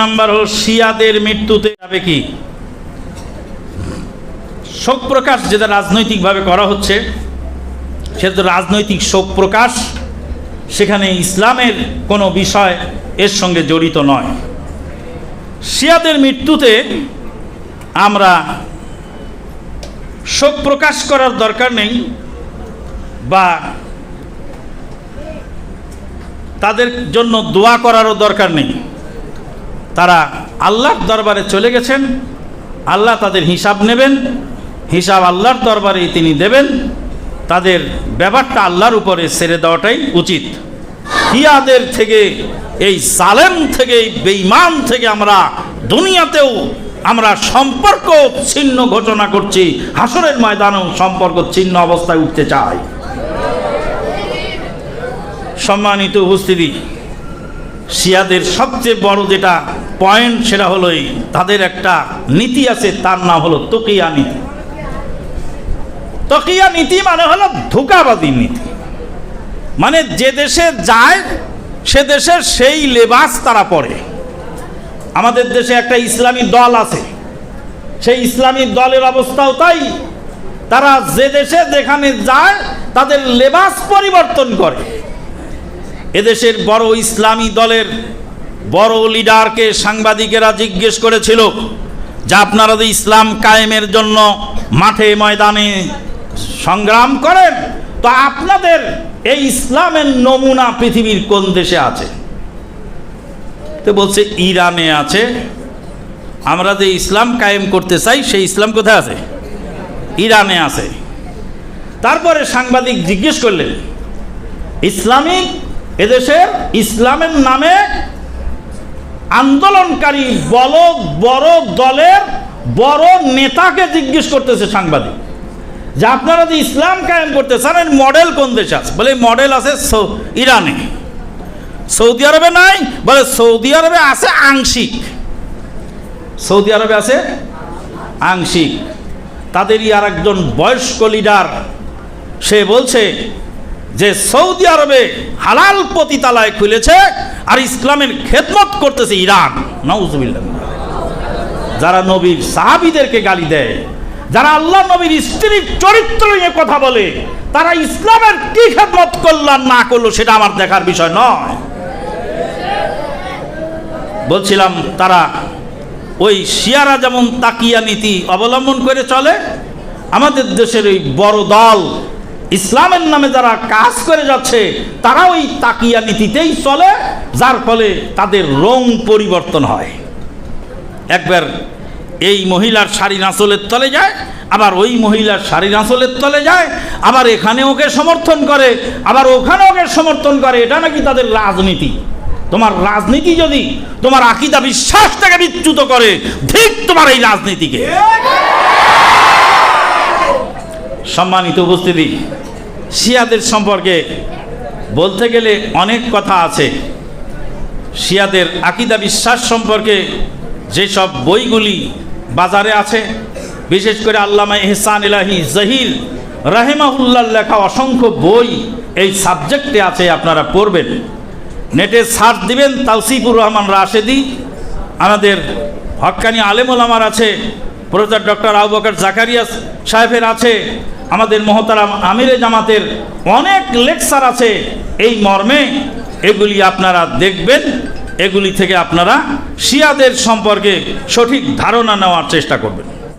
Number হল শিয়াদের মৃত্যুতে যাবে কি শোক প্রকাশ, যেটা রাজনৈতিকভাবে করা হচ্ছে সেটা তো রাজনৈতিক শোক প্রকাশ, সেখানে ইসলামের কোনো বিষয় এর সঙ্গে জড়িত নয়। শিয়াদের মৃত্যুতে আমরা শোক প্রকাশ করার দরকার নেই বা তাদের জন্য দোয়া করারও দরকার নেই। তারা আল্লাহর দরবারে চলে গেছেন, আল্লাহ তাদের হিসাব নেবেন, হিসাব আল্লাহর দরবারে তিনি দেবেন। তাদের ব্যাপারটা আল্লাহর উপরে ছেড়ে দেওয়াটাই উচিত। শিয়াদের থেকে, এই জালেম থেকে, এই বেঈমান থেকে আমরা দুনিয়াতেও আমরা সম্পর্ক ছিন্ন ঘোষণা করছি, হাসরের ময়দানেও সম্পর্ক ছিন্ন অবস্থায় উঠতে চাই। সম্মানিত উপস্থিতি, শিয়াদের সবচেয়ে বড় যেটা পয়েন্ট সেটা হলো তাদের একটা নীতি আছে, তার নাম হলো তকিয়া নীতি। তকিয়া নীতি মানে হলো ধোঁকাবাজি নীতি, মানে যে দেশে যায় সে দেশের সেই লেবাস তারা পরে। আমাদের দেশে একটা ইসলামী দল আছে, সেই ইসলামী দলের অবস্থাও তাই। তারা যে দেশে যেখানে যায় তাদের লেবাস পরিবর্তন করে। এদেশের বড় ইসলামী দলের বড় লিডারকে সাংবাদিকেরা জিজ্ঞেস করেছিল যে আপনারা যে ইসলাম কায়েমের জন্য মাঠে ময়দানে সংগ্রাম করেন, তো আপনাদের এই ইসলামের নমুনা পৃথিবীর কোন দেশে আছে? তো বলছে ইরানে আছে। আমরা যে ইসলাম কায়েম করতে চাই সেই ইসলাম কোথায় আছে? ইরানে আছে। তারপরে সাংবাদিক জিজ্ঞেস করলেন ইসলামিক এদেশের ইসলামের নামে আন্দোলনকারী বড় দলের বড় নেতাকে জিজ্ঞেস করতেছে সাংবাদিক যে আপনারা যে ইসলাম কায়েম করতে চান এর মডেল কোন দেশে আছে? বলে মডেল আছে ইরানে। সৌদি আরবে নাই? বলে সৌদি আরবে আছে আংশিক। সৌদি আরবে আছে আংশিক। তাদেরই আর একজন বয়স্ক লিডার সে বলছে যে সৌদি আরবে হালাল পতিতালয় খুলেছে আর ইসলামের খেদমত করতেছে ইরান। নাউজুবিল্লাহ। যারা নবীর সাহাবীদেরকে গালি দেয়, যারা আল্লাহ নবীর স্ত্রীর চরিত্র নিয়ে কথা বলে, তারা ইসলামের কি খেদমত করলাম না করলো সেটা আমার দেখার বিষয় নয়। বলছিলাম তারা ওই শিয়ারা যেমন তাকিয়া নীতি অবলম্বন করে চলে, আমাদের দেশের ওই বড় দল ইসলামের নামে যারা কাজ করে যাচ্ছে তারা ওই তাকিয়া নীতিতেই চলে, যার ফলে তাদের রং পরিবর্তন হয়। একবার এই মহিলার শাড়ির আঁচলের তলে যায়, আবার ওই মহিলার শাড়ির আঁচলের তলে যায়, আবার এখানে ওকে সমর্থন করে, আবার ওখানে ওকে সমর্থন করে। এটা নাকি তাদের রাজনীতি। তোমার রাজনীতি যদি তোমার আকীদা বিশ্বাসটাকে বিচ্যুত করে, ঠিক তোমার এই রাজনীতিকে। সম্মানিত উপস্থিতি, শিয়াদের সম্পর্কে বলতে গেলে অনেক কথা আছে। শিয়াদের আকীদা বিশ্বাস সম্পর্কে যেসব বইগুলি বাজারে আছে, বিশেষ করে আল্লামা ইহসান ইলাহি জহির রাহিমাহুল্লাহ লেখা অসংখ্য বই এই সাবজেক্টে আছে, আপনারা পড়বেন। নেটে সার্চ দিবেন তাওসিফুর রহমান রাশেদি, আমাদের হক্কানি আলেম ওলামার আছে, প্রফেসর ডক্টর আবু বকর জাকারিয়া সাহেবের আছে, আমাদের মহতারাম আমিরে জামাতের অনেক লেকচার আছে এই মর্মে। এগুলি আপনারা দেখবেন, এগুলি থেকে আপনারা শিয়াদের সম্পর্কে সঠিক ধারণা নেওয়ার চেষ্টা করবেন।